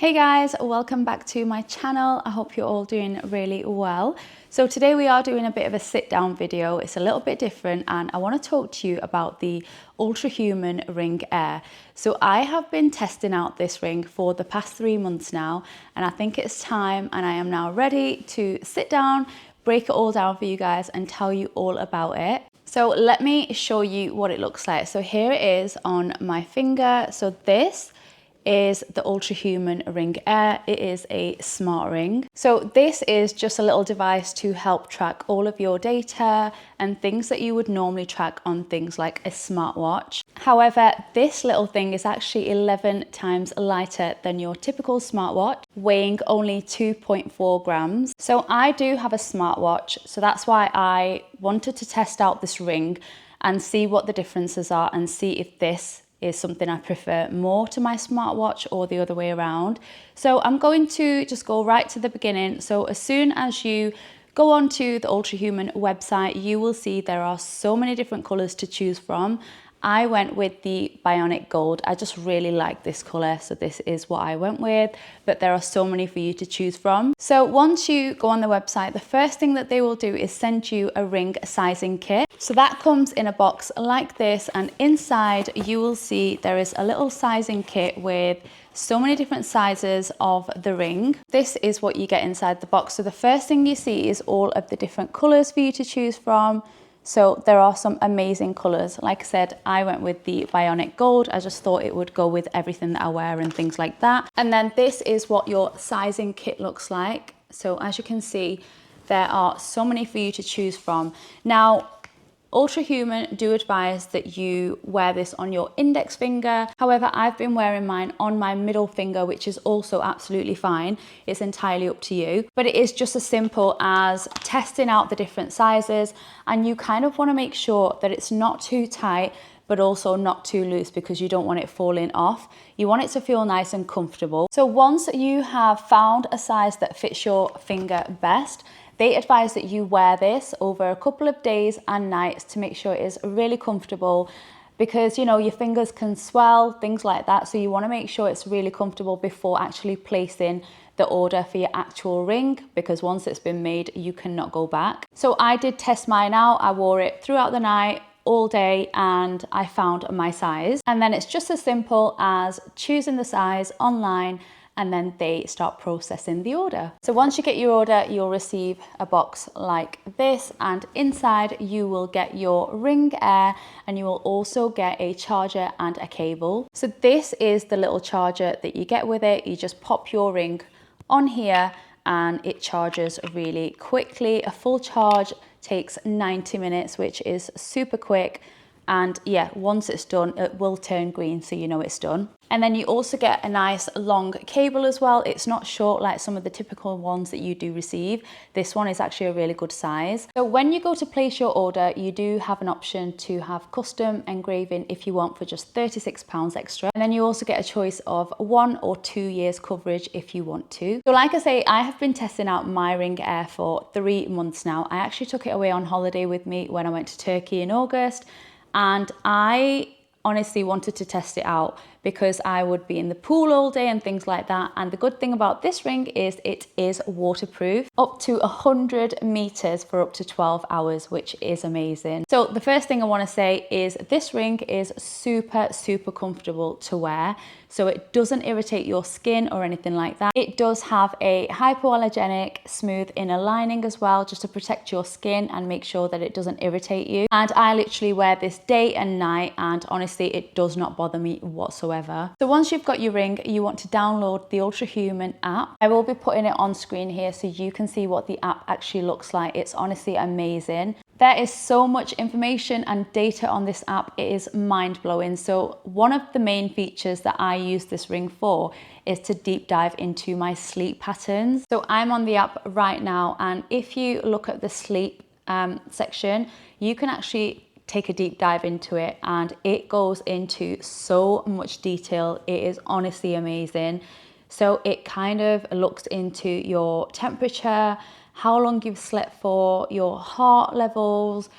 Hey guys, welcome back to my channel. I hope you're all doing really well. So today we are doing a bit of a sit down video. It's a little bit different and I want to talk to you about the ULTRAHUMAN Ring Air. So I have been testing out this ring for the past 3 months now, and I think it's time, and I am now ready to sit down, break it all down for you guys and tell you all about it. So let me show you what it looks like. So here it is on my finger. So this is the ULTRAHUMAN Ring Air. It is a smart ring. So this is just a little device to help track all of your data and things that you would normally track on things like a smartwatch. However, this little thing is actually 11 times lighter than your typical smartwatch, weighing only 2.4 grams. So I do have a smartwatch, so that's why I wanted to test out this ring and see what the differences are and see if this is something I prefer more to my smartwatch or the other way around. So I'm going to just go right to the beginning. So as soon as you go onto the ULTRAHUMAN website, you will see there are so many different colors to choose from. I went with the Bionic Gold. I just really like this color, so this is what I went with, but there are so many for you to choose from. So once you go on the website, the first thing that they will do is send you a ring sizing kit. So that comes in a box like this, and inside you will see there is a little sizing kit with so many different sizes of the ring. This is what you get inside the box. So the first thing you see is all of the different colors for you to choose from. So there are some amazing colors. Like I said, I went with the Bionic Gold. I just thought it would go with everything that I wear and things like that. And then this is what your sizing kit looks like. So as you can see, there are so many for you to choose from. Now, ULTRAHUMAN do advise that you wear this on your index finger. However, I've been wearing mine on my middle finger, which is also absolutely fine. It's entirely up to you. But it is just as simple as testing out the different sizes, and you kind of want to make sure that it's not too tight, but also not too loose, because you don't want it falling off. You want it to feel nice and comfortable. So once you have found a size that fits your finger best, they advise that you wear this over a couple of days and nights to make sure it is really comfortable, because you know your fingers can swell, things like that. So you want to make sure it's really comfortable before actually placing the order for your actual ring, because once it's been made, you cannot go back. So I did test mine out. I wore it throughout the night, all day, and I found my size. And then it's just as simple as choosing the size online, and then they start processing the order. So once you get your order, you'll receive a box like this, and inside you will get your Ring Air, and you will also get a charger and a cable. So this is the little charger that you get with it. You just pop your ring on here and it charges really quickly. A full charge takes 90 minutes, which is super quick. And yeah, once it's done, it will turn green, so you know it's done. And then you also get a nice long cable as well. It's not short like some of the typical ones that you do receive. This one is actually a really good size. So when you go to place your order, you do have an option to have custom engraving if you want, for just £36 extra. And then you also get a choice of 1 or 2 years coverage if you want to. So like I say, I have been testing out my Ring Air for 3 months now. I actually took it away on holiday with me when I went to Turkey in August. And I honestly wanted to test it out because I would be in the pool all day and things like that. And the good thing about this ring is it is waterproof, up to 100 meters for up to 12 hours, which is amazing. So the first thing I want to say is this ring is super comfortable to wear. So it doesn't irritate your skin or anything like that. It does have a hypoallergenic smooth inner lining as well, just to protect your skin and make sure that it doesn't irritate you. And I literally wear this day and night, and honestly, it does not bother me whatsoever. So once you've got your ring, you want to download the ULTRAHUMAN app. I will be putting it on screen here so you can see what the app actually looks like. It's honestly amazing. There is so much information and data on this app. It is mind-blowing. So one of the main features that I use this ring for is to deep dive into my sleep patterns. So I'm on the app right now, and if you look at the sleep section, you can actually take a deep dive into it, and it goes into so much detail. It is honestly amazing. So it kind of looks into your temperature, how long you've slept for, your heart levels,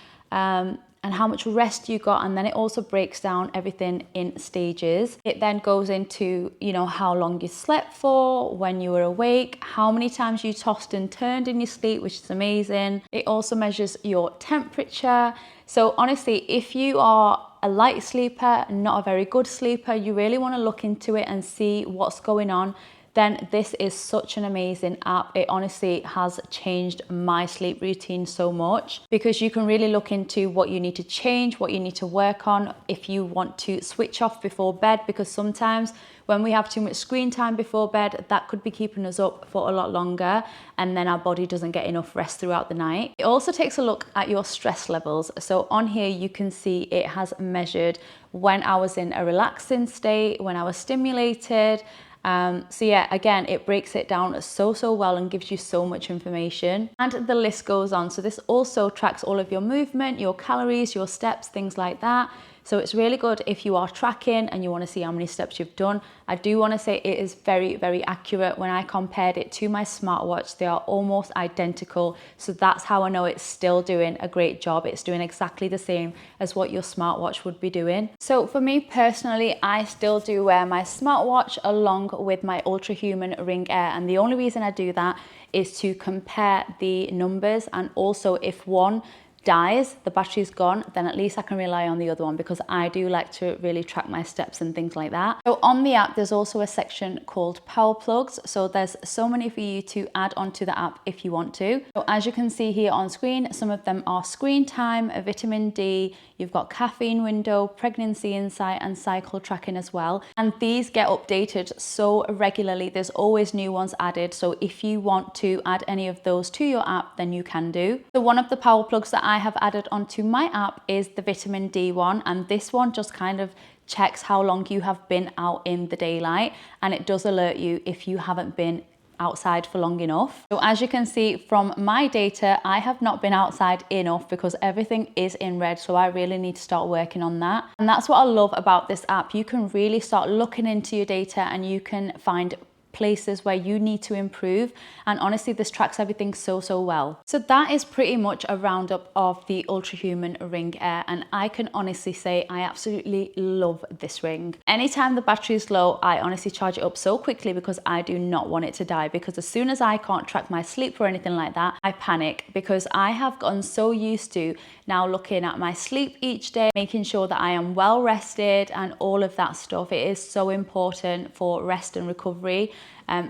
and how much rest you got, and then it also breaks down everything in stages. It then goes into, you know, how long you slept for, when you were awake, how many times you tossed and turned in your sleep, which is amazing. It also measures your temperature. So honestly, if you are a light sleeper, not a very good sleeper, you really want to look into it and see what's going on, then this is such an amazing app. It honestly has changed my sleep routine so much, because you can really look into what you need to change, what you need to work on, if you want to switch off before bed, because sometimes when we have too much screen time before bed, that could be keeping us up for a lot longer, and then our body doesn't get enough rest throughout the night. It also takes a look at your stress levels. So on here you can see it has measured when I was in a relaxing state, when I was stimulated. So yeah, again, it breaks it down so well and gives you so much information, and the list goes on. So this also tracks all of your movement, your calories, your steps, things like that. So it's really good if you are tracking and you want to see how many steps you've done. I do want to say it is very accurate. When I compared it to my smartwatch, they are almost identical. So that's how I know it's still doing a great job. It's doing exactly the same as what your smartwatch would be doing. So for me personally, I still do wear my smartwatch along with my ULTRAHUMAN Ring Air. And the only reason I do that is to compare the numbers, and also if one dies, the battery's gone, then at least I can rely on the other one, because I do like to really track my steps and things like that. So on the app, there's also a section called power plugs. So there's so many for you to add onto the app if you want to. So as you can see here on screen, some of them are screen time, a vitamin D, you've got caffeine window, pregnancy insight, and cycle tracking as well. And these get updated so regularly. There's always new ones added. So if you want to add any of those to your app, then you can do. So one of the power plugs that I have added onto my app is the vitamin D one, and this one just kind of checks how long you have been out in the daylight, and it does alert you if you haven't been outside for long enough. So as you can see from my data, I have not been outside enough because everything is in red, so I really need to start working on that. And that's what I love about this app. You can really start looking into your data and you can find places where you need to improve, and honestly this tracks everything so well. So that is pretty much a roundup of the ULTRAHUMAN Ring Air, and I can honestly say I absolutely love this ring. Anytime the battery is low, I honestly charge it up so quickly because I do not want it to die, because as soon as I can't track my sleep or anything like that, I panic, because I have gotten so used to now looking at my sleep each day, making sure that I am well rested and all of that stuff. It is so important for rest and recovery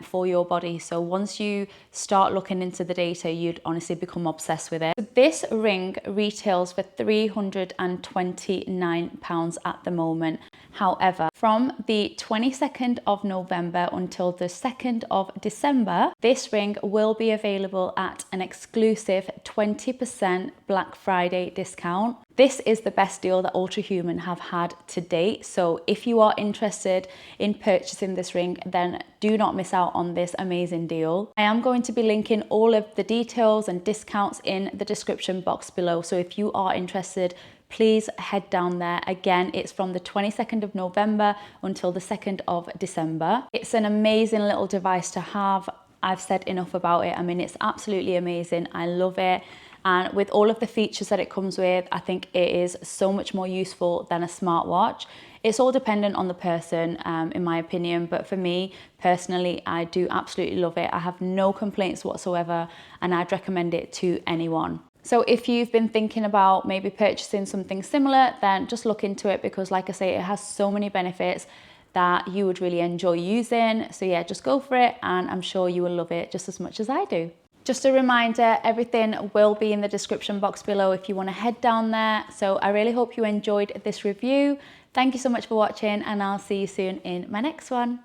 for your body. So once you start looking into the data, you'd honestly become obsessed with it. So this ring retails for £329 at the moment. However, from the 22nd of November until the 2nd of December, this ring will be available at an exclusive 20% Black Friday discount. This is the best deal that ULTRAHUMAN have had to date. So if you are interested in purchasing this ring, then do not miss out on this amazing deal. I am going to be linking all of the details and discounts in the description box below. So if you are interested, please head down there. Again, it's from the 22nd of November until the 2nd of December. It's an amazing little device to have. I've said enough about it. I mean, it's absolutely amazing. I love it. And with all of the features that it comes with, I think it is so much more useful than a smartwatch. It's all dependent on the person, in my opinion. But for me personally, I do absolutely love it. I have no complaints whatsoever, and I'd recommend it to anyone. So if you've been thinking about maybe purchasing something similar, then just look into it, because like I say, it has so many benefits that you would really enjoy using. So yeah, just go for it, and I'm sure you will love it just as much as I do. Just a reminder, everything will be in the description box below if you want to head down there. So I really hope you enjoyed this review. Thank you so much for watching, and I'll see you soon in my next one.